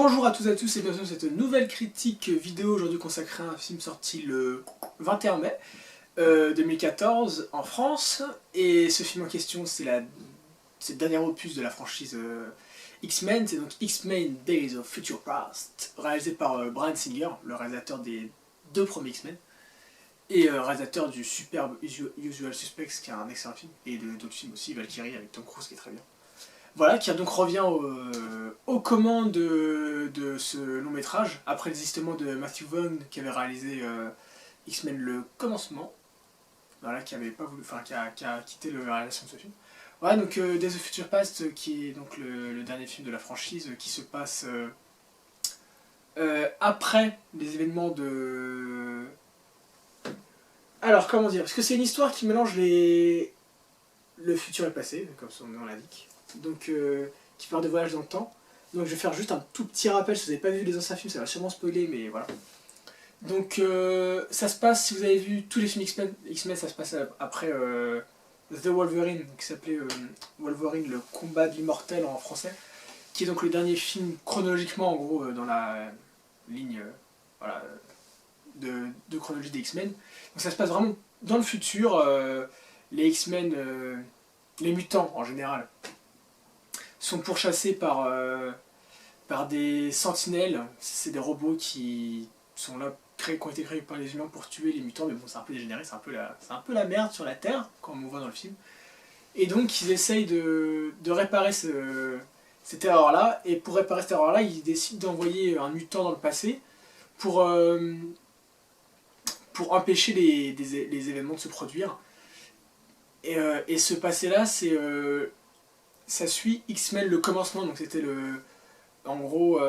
Bonjour à tous et à tous et bienvenue dans cette nouvelle critique vidéo aujourd'hui consacrée à un film sorti le 21 mai 2014 en France. Et ce film en question c'est le dernier opus de la franchise X-Men, c'est donc X-Men Days of Future Past, réalisé par Bryan Singer, le réalisateur des deux premiers X-Men, et réalisateur du superbe Usual Suspects qui est un excellent film, et d'autres films aussi, Valkyrie avec Tom Cruise qui est très bien. Voilà, qui donc revient aux commandes de ce long métrage, après le désistement de Matthew Vaughn qui avait réalisé X-Men le commencement, voilà, qui avait pas voulu, enfin qui a quitté la réalisation de ce film. Voilà, donc Days of Future Past, qui est donc le dernier film de la franchise, qui se passe après les événements de... Alors, comment dire? Parce que c'est une histoire qui mélange le futur et le passé, comme son nom l'indique. Donc, qui parle de voyage dans le temps. Donc, je vais faire juste un tout petit rappel. Si vous n'avez pas vu les anciens films, ça va sûrement spoiler, mais voilà. Donc, ça se passe, si vous avez vu tous les films X-Men, ça se passe après The Wolverine, qui s'appelait Wolverine, le combat de l'immortel en français, qui est donc le dernier film chronologiquement, en gros, dans la ligne voilà, de chronologie des X-Men. Donc, ça se passe vraiment dans le futur. Les X-Men, les mutants en général, sont pourchassés par des sentinelles. C'est des robots qui sont là, qui ont été créés par les humains pour tuer les mutants, mais bon, c'est un peu dégénéré, c'est un peu la merde sur la Terre, comme on voit dans le film. Et donc, ils essayent de réparer cette erreur-là, et pour réparer cette erreur-là, ils décident d'envoyer un mutant dans le passé pour empêcher les événements de se produire. Et ce passé-là, ça suit X-Men le commencement, donc c'était en gros,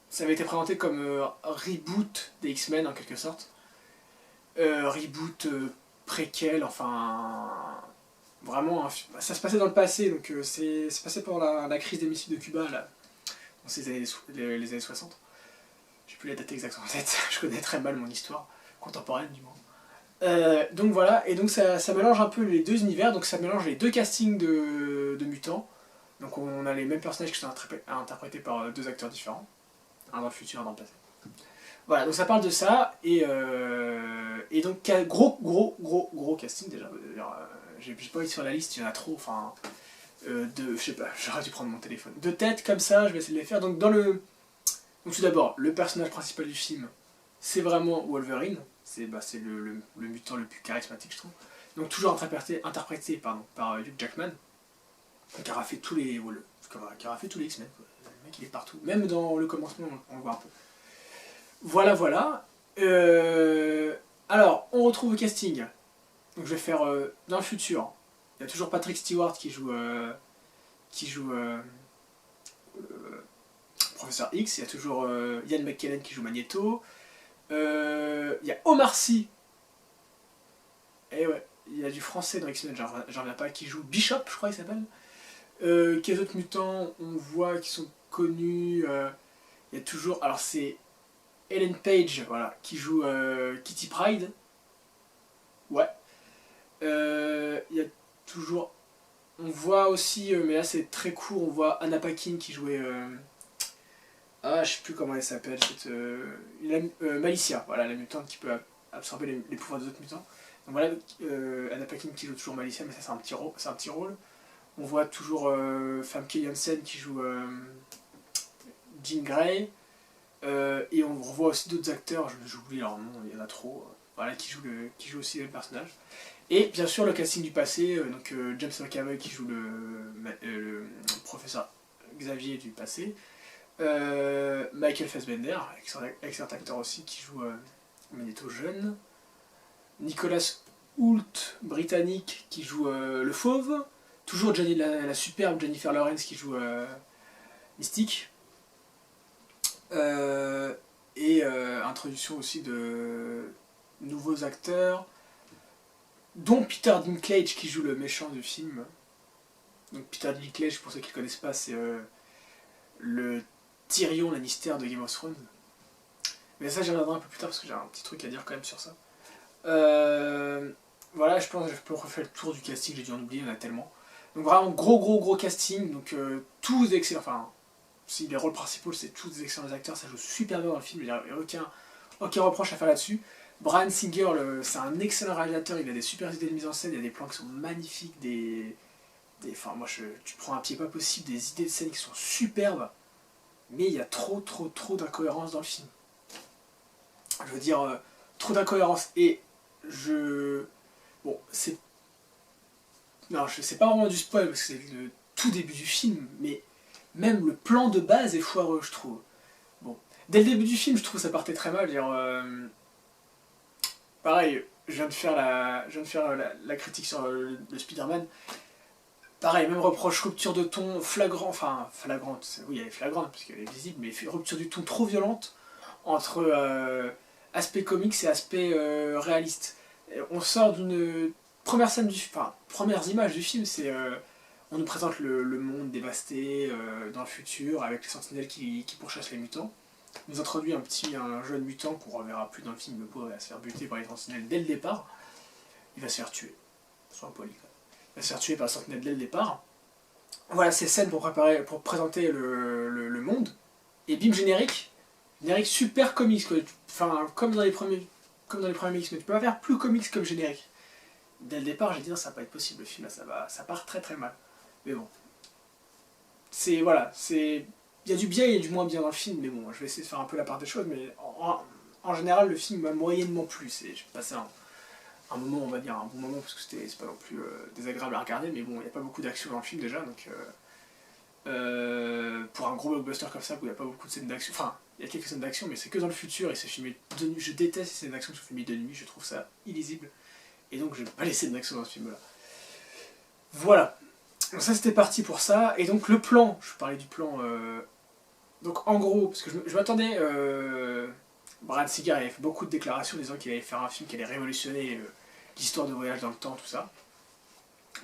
ça avait été présenté comme reboot des X-Men en quelque sorte. Reboot, préquel, enfin... Vraiment, ça se passait dans le passé, donc c'est passé pendant la crise des missiles de Cuba, là, dans les années 60. J'ai plus la date exacte en tête, je connais très mal mon histoire, contemporaine du moins. Donc voilà, et donc ça mélange un peu les deux univers, donc ça mélange les deux castings de mutants. Donc on a les mêmes personnages qui sont interprétés par deux acteurs différents, un dans le futur, un dans le passé. Voilà, donc ça parle de ça, et donc gros casting déjà. J'ai pas eu sur la liste, il y en a trop, enfin... je sais pas, j'aurais dû prendre mon téléphone. De tête, comme ça, je vais essayer de les faire. Donc donc tout d'abord, le personnage principal du film, c'est vraiment Wolverine. C'est le mutant le plus charismatique, je trouve. Donc toujours interprété par Hugh Jackman, qui aura fait tous les X-Men. Le mec, il est partout. Même dans le commencement, on le voit un peu. Voilà. Alors, on retrouve le casting. Donc je vais faire dans le futur. Il y a toujours Patrick Stewart qui joue Professeur X. Il y a toujours Ian McKellen qui joue Magneto. Il y a Omar Sy. Et ouais, il y a du français dans X-Men, j'en reviens pas, qui joue Bishop, je crois qu'il s'appelle. Quels autres mutants on voit qui sont connus? Il y a toujours, alors c'est Ellen Page, voilà, qui joue Kitty Pryde. Ouais. Il y a toujours, on voit aussi, mais là c'est très court, on voit Anna Paquin qui jouait je sais plus comment elle s'appelle, Malicia, voilà, la mutante qui peut absorber les pouvoirs des autres mutants. Donc voilà, Anna Paquin qui joue toujours Malicia, mais ça c'est un petit rôle. On voit toujours Famke Janssen qui joue Jean Grey. Et on revoit aussi d'autres acteurs, j'oublie leur nom, il y en a trop, voilà, qui jouent aussi le personnage. Et bien sûr le casting du passé, donc James McAvoy qui joue le professeur Xavier du passé. Michael Fassbender, excellent acteur aussi, qui joue Magneto jeune. Nicolas Hoult, britannique, qui joue le fauve. Toujours la superbe Jennifer Lawrence qui joue Mystique. Introduction aussi de nouveaux acteurs, dont Peter Dinklage qui joue le méchant du film. Donc Peter Dinklage, pour ceux qui ne le connaissent pas, c'est le Tyrion Lannister de Game of Thrones. Mais ça j'y reviendrai un peu plus tard parce que j'ai un petit truc à dire quand même sur ça. Voilà, je pense que je peux refaire le tour du casting, j'ai dû en oublier, il y en a tellement. Donc vraiment gros casting, donc tous excellents, enfin si les rôles principaux, c'est tous des excellents acteurs, ça joue super bien dans le film, il n'y a aucun reproche à faire là-dessus. Bryan Singer, c'est un excellent réalisateur, il a des super idées de mise en scène, il y a des plans qui sont magnifiques, enfin, moi, tu prends un pied pas possible, des idées de scène qui sont superbes, mais il y a trop d'incohérences dans le film. Je veux dire, trop d'incohérences, et bon, c'est... Non, c'est pas vraiment du spoil, parce que c'est le tout début du film, mais même le plan de base est foireux, je trouve. Bon, dès le début du film, je trouve que ça partait très mal, dire... pareil, je viens de faire la critique sur le Spider-Man. Pareil, même reproche, rupture de ton flagrante, oui elle est flagrante parce qu'elle est visible, mais rupture du ton trop violente entre aspect comics et aspect réaliste. Et on sort d'une première scène premières images du film, c'est on nous présente le monde dévasté dans le futur avec les sentinelles qui pourchassent les mutants. On nous introduit un jeune mutant qu'on reverra plus dans le film, le pauvre va se faire buter par les sentinelles dès le départ. Il va se faire tuer, sois poli. Il va se faire tuer par les sentinelles dès le départ. Voilà ces scènes pour présenter le monde. Et bim, générique super comics, quoi. Enfin, comme dans les premiers mix, mais tu peux pas faire plus comics comme générique. Dès le départ, j'ai dit non, ça va pas être possible, le film là, ça part très mal. Mais bon. Il y a du bien et il y a du moins bien dans le film, mais bon, je vais essayer de faire un peu la part des choses, mais en général, le film m'a moyennement plu. J'ai passé un moment, on va dire, un bon moment, parce que c'est pas non plus désagréable à regarder, mais bon, il n'y a pas beaucoup d'action dans le film déjà, donc pour un gros blockbuster comme ça, où il n'y a pas beaucoup de scènes d'action, enfin, il y a quelques scènes d'action, mais c'est que dans le futur, et c'est filmé de nuit. Je déteste ces scènes d'action qui sont filmées de nuit, je trouve ça illisible, et donc j'aime pas les scènes d'action dans ce film-là. Voilà. Donc ça c'était parti pour ça, et donc le plan, je parlais du plan... Donc en gros, parce que je m'attendais... Brad Singer avait fait beaucoup de déclarations disant qu'il allait faire un film qui allait révolutionner l'histoire de voyage dans le temps, tout ça.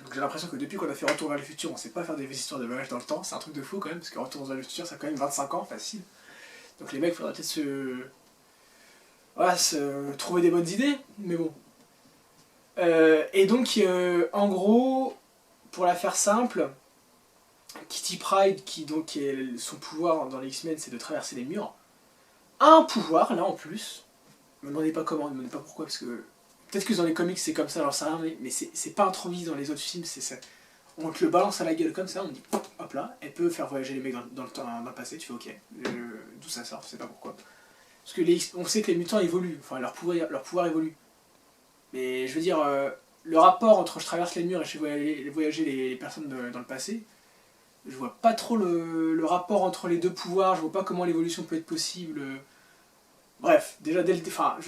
Donc j'ai l'impression que depuis qu'on a fait Retour vers le futur, on sait pas faire des histoires de voyage dans le temps, c'est un truc de fou quand même, parce que Retour vers le futur ça a quand même 25 ans, facile. Donc les mecs, faudrait peut-être se trouver des bonnes idées, mais bon. Et donc, en gros, pour la faire simple, Kitty Pryde, son pouvoir dans les X-Men, c'est de traverser les murs, a un pouvoir, là en plus. Ne me demandez pas comment, ne me demandez pas pourquoi, parce que peut-être que dans les comics c'est comme ça, j'en sais rien, mais c'est pas introduit dans les autres films, c'est ça. On te le balance à la gueule comme ça, on dit hop là, elle peut faire voyager les mecs dans le temps, dans le passé, tu fais ok, d'où ça sort, je sais pas pourquoi. Parce que on sait que les mutants évoluent, enfin leur pouvoir évolue. Mais je veux dire, le rapport entre je traverse les murs et je fais voyager les personnes dans le passé, je vois pas trop le rapport entre les deux pouvoirs, je vois pas comment l'évolution peut être possible. Bref, déjà dès le départ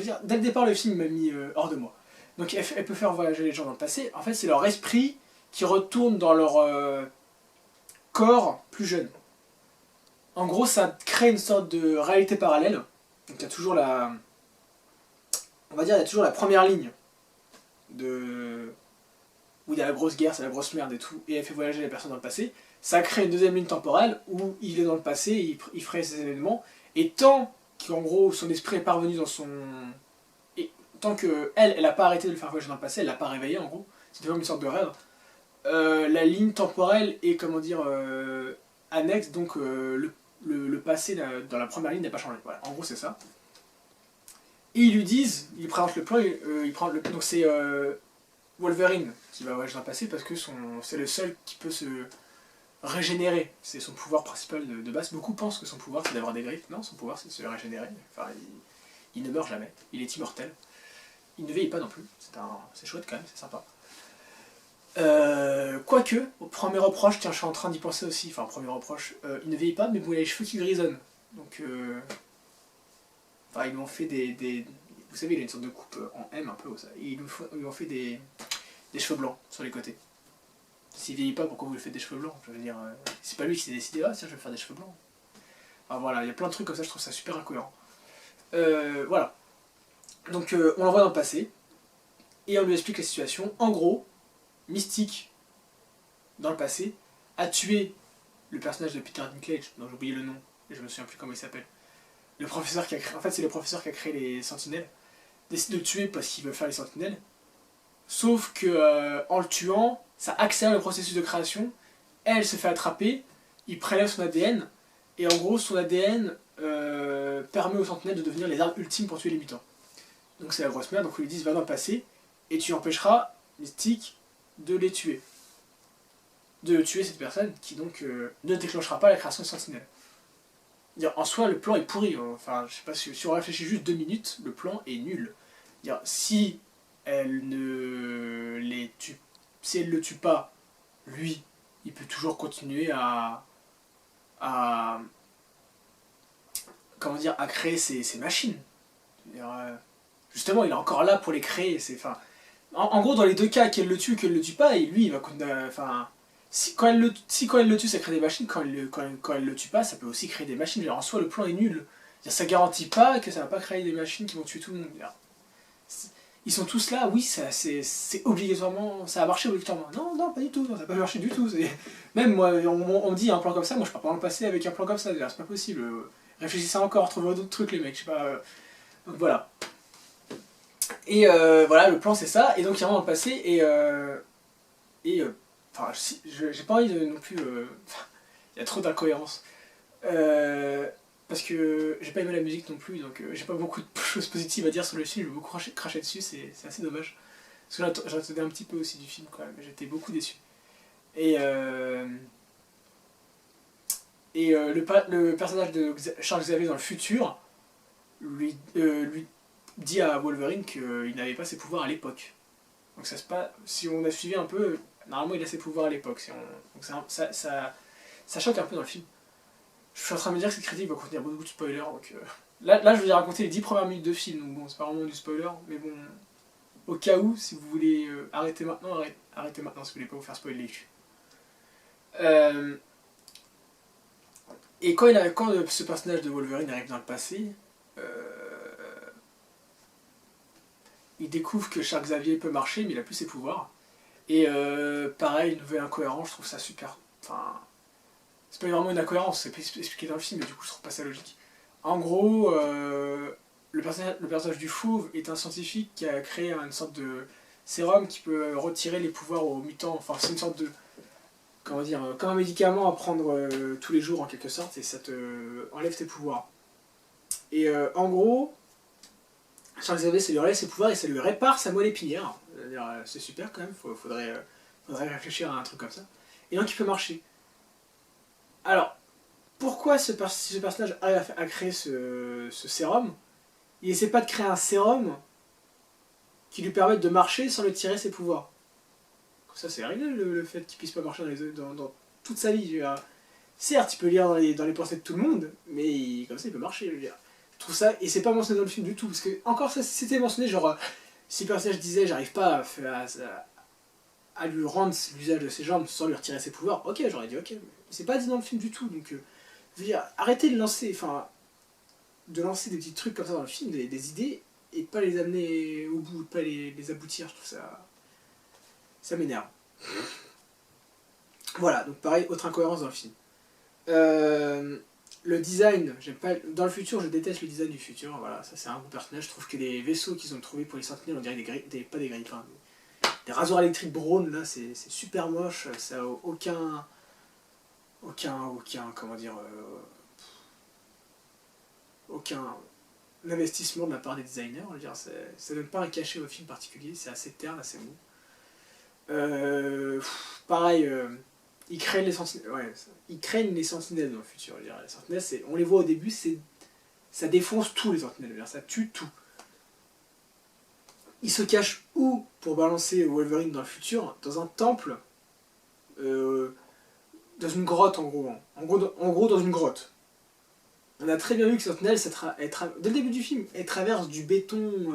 le film m'a mis hors de moi. Donc elle peut faire voyager les gens dans le passé, en fait c'est leur esprit qui retourne dans leur corps plus jeune. En gros ça crée une sorte de réalité parallèle, donc il y a toujours on va dire il y a toujours la première ligne où il y a la grosse guerre, c'est la grosse merde et tout, et elle fait voyager les personnes dans le passé. Ça crée une deuxième ligne temporelle où il est dans le passé, il ferait ces événements, et tant qu'en gros son esprit est parvenu dans son... Et tant que elle a pas arrêté de le faire voyager dans le passé, elle l'a pas réveillé en gros, c'était comme une sorte de rêve, la ligne temporelle est, comment dire, annexe, donc le passé dans la première ligne n'a pas changé. Voilà, en gros c'est ça. Et ils lui disent, ils présentent le plan, donc c'est Wolverine qui va voyager dans le passé parce que c'est le seul qui peut se régénérer. C'est son pouvoir principal de base. Beaucoup pensent que son pouvoir c'est d'avoir des griffes. Non, son pouvoir c'est de se régénérer. Enfin, il ne meurt jamais. Il est immortel. Il ne vieillit pas non plus. C'est chouette quand même, c'est sympa. Quoique, au premier reproche, tiens, je suis en train d'y penser aussi. Enfin, premier reproche, il ne vieillit pas, mais bon, il a les cheveux qui grisonnent. Donc, enfin, ils lui ont fait vous savez, il a une sorte de coupe en M un peu. Ils lui ont fait des cheveux blancs sur les côtés. S'il vieillit pas, pourquoi vous lui faites des cheveux blancs? Je veux dire, c'est pas lui qui s'est décidé, ah tiens, je vais faire des cheveux blancs. Enfin voilà, il y a plein de trucs comme ça, je trouve ça super incohérent. Voilà. Donc on l'envoie dans le passé, et on lui explique la situation. En gros, Mystique, dans le passé, a tué le personnage de Peter Dinklage, dont j'ai oublié le nom, et je me souviens plus comment il s'appelle. Le professeur qui a créé, en fait c'est le professeur qui a créé les sentinelles, décide de le tuer parce qu'il veut faire les sentinelles, sauf que en le tuant, ça accélère le processus de création, elle se fait attraper, il prélève son ADN, Et en gros, son ADN permet aux sentinelles de devenir les armes ultimes pour tuer les mutants. Donc c'est la grosse merde, donc ils lui disent va dans le passé, et tu empêcheras Mystique de les tuer. De tuer cette personne qui donc ne déclenchera pas la création de sentinelles. En soi, le plan est pourri. Enfin, je sais pas si on réfléchit juste 2 minutes, le plan est nul. Si elle ne les tue, si elle le tue pas, lui, il peut toujours continuer à comment dire, à créer ces machines. Justement, il est encore là pour les créer. En gros, dans les deux cas, qu'elle le tue ou qu'elle le tue pas, et lui, il va enfin, quand elle le tue, ça crée des machines. Quand elle le tue pas, ça peut aussi créer des machines. En soi, le plan est nul. Ça garantit pas que ça va pas créer des machines qui vont tuer tout le monde. Ils sont tous là, oui, c'est obligatoirement, ça a marché obligatoirement. Non, non, pas du tout, ça n'a pas marché du tout. Même moi, on me dit un plan comme ça, moi je pars pas dans le passé avec un plan comme ça, c'est pas possible. Réfléchissez encore, trouvez d'autres trucs les mecs, je sais pas. Donc voilà. Et voilà, le plan c'est ça, et donc il rentre dans le passé, enfin, j'ai pas envie de non plus. Il y a trop d'incohérences. Parce que j'ai pas aimé la musique non plus, donc j'ai pas beaucoup de choses positives à dire sur le film, j'ai beaucoup craché dessus, c'est assez dommage. Parce que j'attendais un petit peu aussi du film quand même, j'étais beaucoup déçu. Et, le personnage de Charles Xavier dans le futur lui dit à Wolverine qu'il n'avait pas ses pouvoirs à l'époque. Donc ça se passe, si on a suivi un peu, normalement il a ses pouvoirs à l'époque. Donc ça choque un peu dans le film. Je suis en train de me dire que cette critique va contenir beaucoup de spoilers, donc là je vais raconter les 10 premières minutes de film, donc bon, c'est pas vraiment du spoiler, mais bon, au cas où, si vous voulez arrêter maintenant, arrêtez maintenant si vous voulez pas vous faire spoiler les culs. Et quand ce personnage de Wolverine arrive dans le passé, il découvre que Charles Xavier peut marcher, mais il a plus ses pouvoirs. Et pareil, une nouvelle incohérence, je trouve ça super. Enfin, c'est pas vraiment une incohérence, c'est expliqué dans le film, mais du coup je trouve pas ça logique. En gros, le personnage du fauve est un scientifique qui a créé une sorte de sérum qui peut retirer les pouvoirs aux mutants. Enfin, c'est une sorte de, comment dire, comme un médicament à prendre tous les jours en quelque sorte, et ça te enlève tes pouvoirs. Et en gros, Charles Xavier, ça lui enlève ses pouvoirs et ça lui répare sa moelle épinière. C'est super quand même, faudrait réfléchir à un truc comme ça. Et donc il peut marcher. Alors, pourquoi ce personnage arrive à créer ce sérum? Il essaie pas de créer un sérum qui lui permette de marcher sans lui tirer ses pouvoirs. Comme ça, c'est réglé le fait qu'il puisse pas marcher dans toute sa vie. Certes, il peut lire dans les pensées de tout le monde, mais comme ça, il peut marcher. Je veux dire. Je trouve ça, et c'est pas mentionné dans le film du tout, parce que, encore ça, c'était mentionné, genre, si le personnage disait j'arrive pas à lui rendre l'usage de ses jambes sans lui retirer ses pouvoirs, ok, j'aurais dit ok, mais c'est pas dit dans le film du tout, donc je veux dire, arrêtez de lancer des petits trucs comme ça dans le film, des idées, et de pas les amener au bout, de pas les aboutir, je trouve ça m'énerve. Voilà, donc pareil, autre incohérence dans le film. Le design, j'aime pas. Dans le futur, je déteste le design du futur. Voilà, ça c'est un bon personnage. Je trouve que les vaisseaux qu'ils ont trouvés pour les sentinelles, on dirait pas des grilles, des rasoirs électriques Braun, là, c'est super moche. Ça a aucun comment dire, aucun investissement de la part des designers. Je veux dire, ça donne pas un cachet au film particulier. C'est assez terne, assez mou. Pareil. Ils craignent les sentinelles. Ouais, ils craignent les sentinelles dans le futur. Je veux dire, les sentinelles, on les voit au début, ça défonce tous les sentinelles. Je veux dire, ça tue tout. Ils se cachent où pour balancer Wolverine dans le futur? Dans un temple, dans une grotte en gros. En gros, dans une grotte. On a très bien vu que Sentinelle, dès le début du film, elle traverse du béton,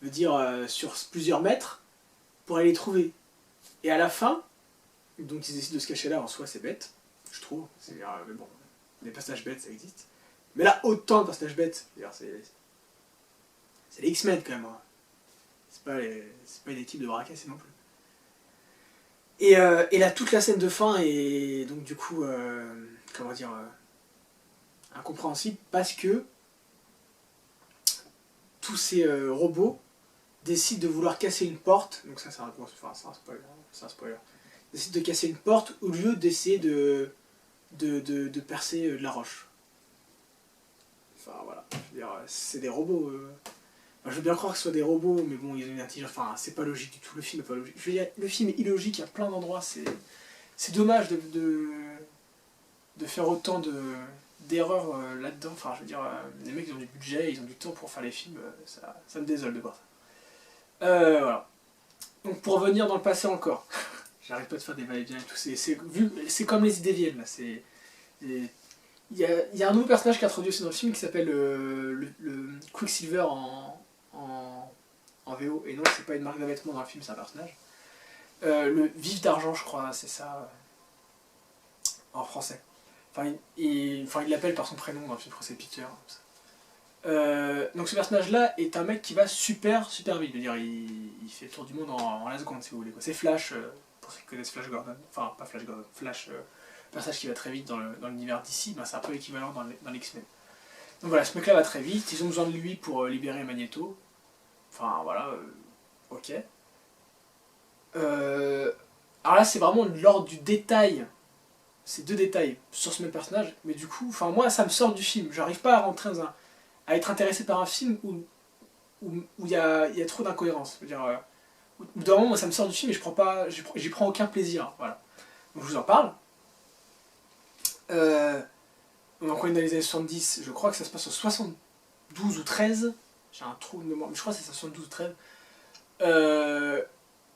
veut dire sur plusieurs mètres, pour aller les trouver. Et à la fin, donc ils décident de se cacher là, en soi c'est bête, je trouve. Mais bon, les passages bêtes ça existe. Mais là, autant de passages bêtes, c'est les X-Men quand même. Hein. C'est pas une équipe de bras cassés non plus. Et là, toute la scène de fin est donc du coup, comment dire, incompréhensible parce que tous ces robots décident de vouloir casser une porte. Donc ça, c'est un spoiler. Décident de casser une porte au lieu d'essayer de de percer de la roche. Enfin voilà, je veux dire, c'est des robots. Enfin, je veux bien croire que ce soit des robots, mais bon, ils ont une intelligence. Enfin, c'est pas logique du tout, le film est pas logique. Je veux dire, le film est illogique à plein d'endroits, c'est dommage de faire autant d'erreurs là-dedans. Enfin, je veux dire, les mecs ils ont du budget, ils ont du temps pour faire les films, ça me désole de voir ça. Voilà. Donc pour revenir dans le passé encore, j'arrête pas de faire des va-et-vient et tout, c'est comme les idées viennent là, il y a un nouveau personnage qui est introduit aussi dans le film qui s'appelle le Quicksilver en VO, et non, c'est pas une marque de vêtements dans le film, c'est un personnage. Le Vif d'argent, je crois, c'est ça en français. Enfin, il l'appelle par son prénom dans le film français, Peter. Donc ce personnage-là est un mec qui va super super vite. Je veux dire, il fait le tour du monde en la seconde, si vous voulez. C'est Flash, pour ceux qui connaissent Flash Gordon. Enfin, pas Flash Gordon, Flash, personnage qui va très vite dans l'univers d'ici, ben, c'est un peu l'équivalent dans l'X-Men. Donc voilà, ce mec-là va très vite. Ils ont besoin de lui pour libérer Magneto. Enfin voilà, ok. Alors là, c'est vraiment de l'ordre du détail. C'est deux détails sur ce même personnage, mais du coup, enfin moi, ça me sort du film. J'arrive pas à rentrer à être intéressé par un film où il y a trop d'incohérences. Au bout d'un moment, moi, ça me sort du film et j'y prends aucun plaisir. Voilà. Donc je vous en parle. Donc on est dans les années 70, je crois que ça se passe en 72 ou 13. J'ai un trou de mémoire, mais je crois que c'est 72 ou 13.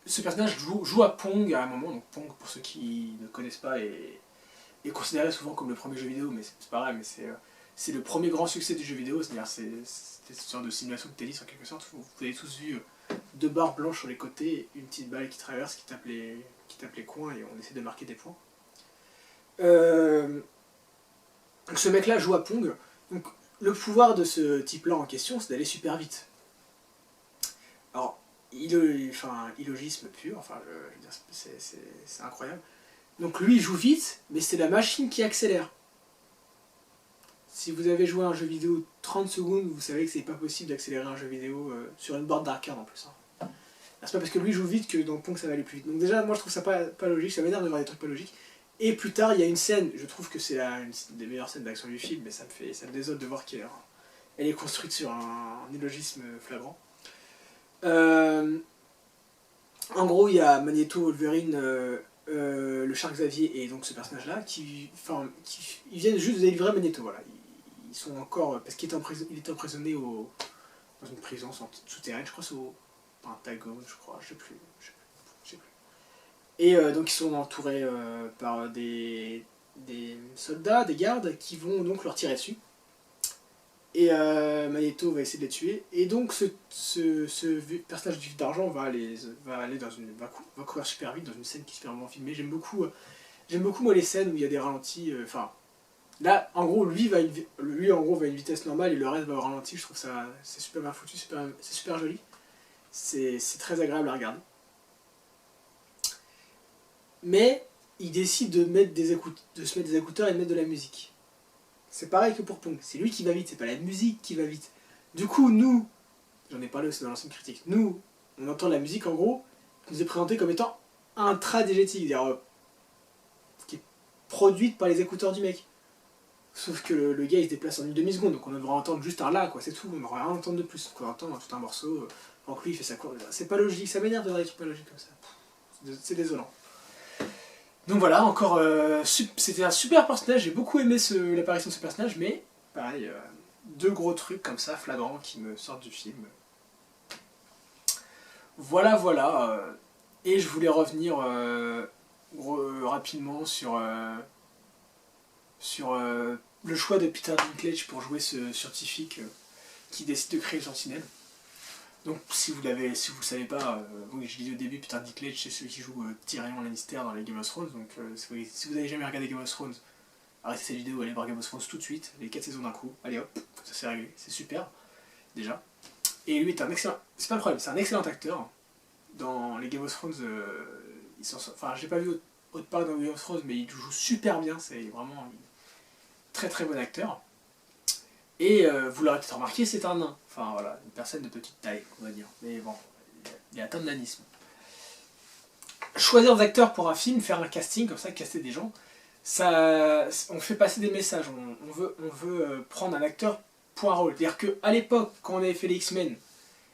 Ce personnage joue à Pong à un moment. Donc Pong, pour ceux qui ne connaissent pas, est considéré souvent comme le premier jeu vidéo, mais c'est pas vrai, mais c'est le premier grand succès du jeu vidéo, c'est-à-dire c'est une sorte de simulation de tennis en quelque sorte. Vous avez tous vu deux barres blanches sur les côtés, une petite balle qui traverse, qui tape les coins et on essaie de marquer des points. Donc ce mec-là joue à Pong. Donc le pouvoir de ce type-là en question, c'est d'aller super vite. Alors, illogisme pur, enfin, je veux dire, c'est incroyable. Donc lui il joue vite, mais c'est la machine qui accélère. Si vous avez joué à un jeu vidéo 30 secondes, vous savez que c'est pas possible d'accélérer un jeu vidéo sur une borne d'arcade en plus. Hein. C'est pas parce que lui joue vite que dans Pong ça va aller plus vite. Donc déjà, moi je trouve ça pas logique, ça m'énerve de voir des trucs pas logiques. Et plus tard, il y a une scène, je trouve que c'est une des meilleures scènes d'action du film, mais ça me désole de voir qu'elle est construite sur un illogisme flagrant. En gros, il y a Magneto, Wolverine, le Charles Xavier et donc ce personnage-là ils viennent juste de délivrer Magneto. Voilà. Ils sont encore. Parce qu'il était emprisonné dans une prison souterraine, je crois, c'est au Pentagone, je crois, je sais plus. Et donc ils sont entourés par des soldats, des gardes, qui vont donc leur tirer dessus. Et Magneto va essayer de les tuer. Et donc ce personnage du Vif d'argent va courir super vite dans une scène qui est super bien filmée. J'aime beaucoup moi les scènes où il y a des ralentis. Là, en gros, lui va à une vitesse normale et le reste va au ralenti. Je trouve ça c'est super bien foutu, c'est super joli. C'est très agréable à regarder. Mais il décide de se mettre des écouteurs et de mettre de la musique. C'est pareil que pour Pong, c'est lui qui va vite, c'est pas la musique qui va vite. Du coup, nous, j'en ai parlé aussi dans l'ancienne critique, nous, on entend la musique en gros, qui nous est présentée comme étant intradégétique, c'est-à-dire qui est produite par les écouteurs du mec. Sauf que le gars il se déplace en une demi-seconde, donc on devrait entendre juste un là, quoi, c'est tout, on devrait rien entendre de plus. Donc on entend tout un morceau, donc lui il fait sa course. C'est pas logique, ça m'énerve de voir des trucs pas logiques comme ça. C'est désolant. Donc voilà, encore, c'était un super personnage, j'ai beaucoup aimé l'apparition de ce personnage, mais pareil, deux gros trucs comme ça, flagrants, qui me sortent du film. Voilà, et je voulais revenir rapidement sur le choix de Peter Dinklage pour jouer ce scientifique qui décide de créer le Sentinelle. Donc si vous le savez pas, je l'ai dit au début, Peter Dinklage c'est celui qui joue Tyrion Lannister dans les Game of Thrones, donc si vous n'avez jamais regardé Game of Thrones, arrêtez cette vidéo, allez voir Game of Thrones tout de suite, les 4 saisons d'un coup, allez hop, ça c'est réglé, c'est super, déjà. Et lui est un excellent, c'est pas le problème, c'est un excellent acteur. Dans les Game of Thrones, j'ai pas vu autre part dans Game of Thrones, mais il joue super bien, c'est vraiment un très très bon acteur. Et vous l'aurez peut-être remarqué, c'est un nain. Enfin voilà, une personne de petite taille, on va dire. Mais bon, il est atteint de nanisme. Choisir des acteurs pour un film, faire un casting, comme ça, caster des gens, on fait passer des messages, on veut prendre un acteur pour un rôle. C'est-à-dire qu'à l'époque, quand on avait fait les X-Men,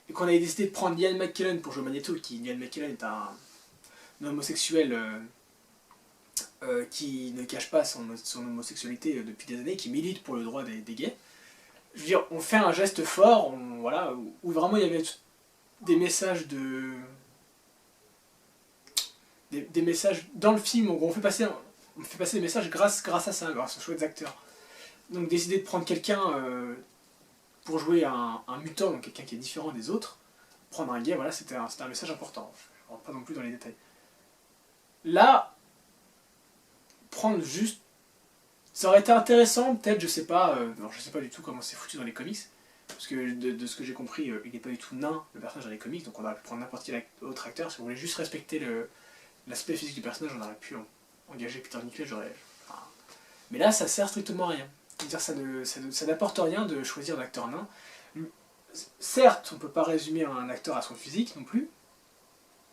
et qu'on avait décidé de prendre Ian McKellen pour jouer Magneto, Ian McKellen est un homosexuel qui ne cache pas son homosexualité depuis des années, qui milite pour le droit des gays. Je veux dire, on fait un geste fort, voilà, où vraiment il y avait des messages des messages dans le film, où on fait passer des messages grâce à ça, grâce aux chouettes acteurs. Donc décider de prendre quelqu'un pour jouer un mutant, donc quelqu'un qui est différent des autres, prendre un gay, voilà, c'était un message important. Je ne rentre pas non plus dans les détails. Là, prendre juste... Ça aurait été intéressant, peut-être, je sais pas, alors je sais pas du tout comment c'est foutu dans les comics, parce que de ce que j'ai compris, il n'est pas du tout nain, le personnage dans les comics, donc on aurait pu prendre n'importe quel autre acteur. Si on voulait juste respecter l'aspect physique du personnage, on aurait pu engager Peter Dinklage, enfin... Mais là, ça sert strictement à rien. C'est-à-dire, ça n'apporte rien de choisir un acteur nain. Certes, on peut pas résumer un acteur à son physique non plus,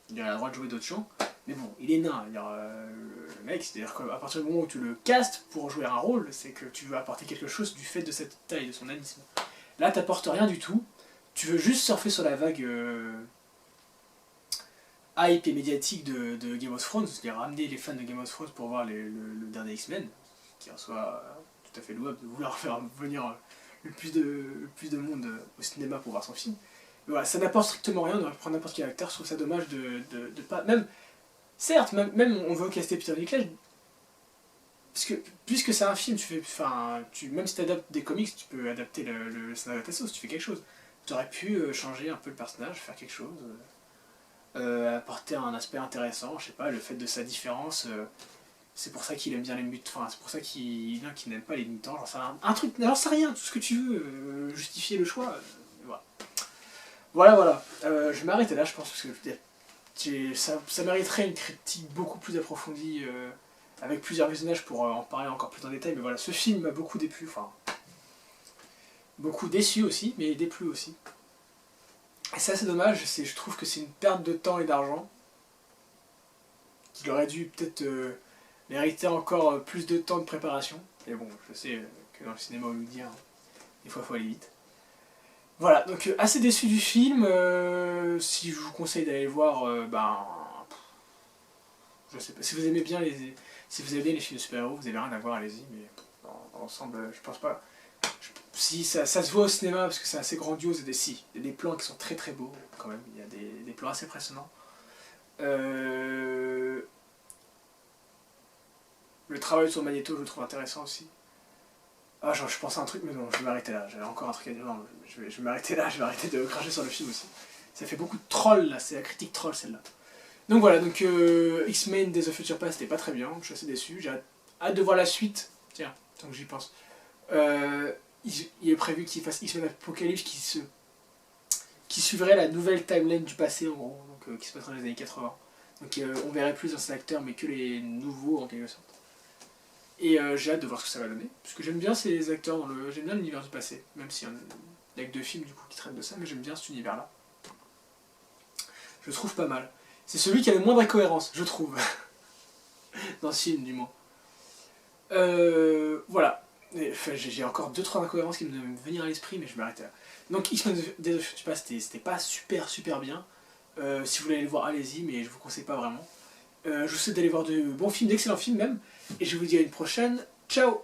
il a le droit de jouer d'autres gens, mais bon, il est nain. Le mec, c'est-à-dire qu'à partir du moment où tu le castes pour jouer un rôle, c'est que tu veux apporter quelque chose du fait de cette taille, de son nanisme. Là, t'apportes rien du tout, tu veux juste surfer sur la vague hype et médiatique de Game of Thrones, c'est-à-dire ramener les fans de Game of Thrones pour voir le dernier X-Men, qui en soit tout à fait louable de vouloir faire venir le plus de monde au cinéma pour voir son film. Mais voilà, ça n'apporte strictement rien, on aurait pu prendre n'importe quel acteur, je trouve ça dommage de pas... Même, certes, même on veut caster Peter Dinklage, parce que puisque c'est un film, même si tu adaptes des comics, tu peux adapter le scénario à ta sauce, tu fais quelque chose. Tu aurais pu changer un peu le personnage, faire quelque chose, apporter un aspect intéressant, je sais pas, le fait de sa différence, c'est pour ça qu'il aime bien les mutants, enfin c'est pour ça qu'il n'aime pas les mutants, j'en sais rien, un truc, j'en sais rien, tout ce que tu veux, justifier le choix, voilà. Je vais m'arrêter là, je pense, parce que ça mériterait une critique beaucoup plus approfondie, avec plusieurs visionnages pour en parler encore plus en détail, mais voilà, ce film m'a beaucoup déplu, enfin, beaucoup déçu aussi, mais déplu aussi. Et c'est assez dommage, je trouve que c'est une perte de temps et d'argent, qu'il aurait dû peut-être mériter encore plus de temps de préparation, mais bon, je sais que dans le cinéma hollywoodien, des fois il faut aller vite. Voilà, donc assez déçu du film, si je vous conseille d'aller le voir, je sais pas, si vous aimez bien les films de super-héros, vous avez rien à voir, allez-y, mais dans l'ensemble, je pense pas. Si ça se voit au cinéma parce que c'est assez grandiose, il y a des plans qui sont très très beaux quand même, il y a des plans assez impressionnants. Le travail sur Magneto je le trouve intéressant aussi. Ah, genre, je pensais à un truc, mais non, je vais m'arrêter là. J'avais encore un truc à dire. Non, je vais m'arrêter là, je vais arrêter de cracher sur le film aussi. Ça fait beaucoup de trolls là, c'est la critique troll celle-là. Donc voilà, donc X-Men Days of Future Past c'était pas très bien, je suis assez déçu. J'ai hâte de voir la suite. Tiens, tant que j'y pense. Il est prévu qu'il fasse X-Men Apocalypse qui suivrait la nouvelle timeline du passé en gros, donc, qui se passerait dans les années 80. Donc on verrait plus d'anciens acteurs, mais que les nouveaux en quelque sorte. Et j'ai hâte de voir ce que ça va donner, parce que j'aime bien ces acteurs, j'aime bien l'univers du passé, même s'il y a que 2 films du coup qui traitent de ça, mais j'aime bien cet univers-là. Je le trouve pas mal. C'est celui qui a le moins d'incohérence, je trouve. Dans ce film, du moins. Voilà. Enfin, j'ai encore 2-3 incohérences qui me devaient venir à l'esprit, mais je vais m'arrêter là. Donc X-Men Days of Future Past, c'était pas super bien. Si vous voulez aller le voir, allez-y, mais je vous conseille pas vraiment. Je vous souhaite d'aller voir de bons films, d'excellents films même. Et je vous dis à une prochaine. Ciao!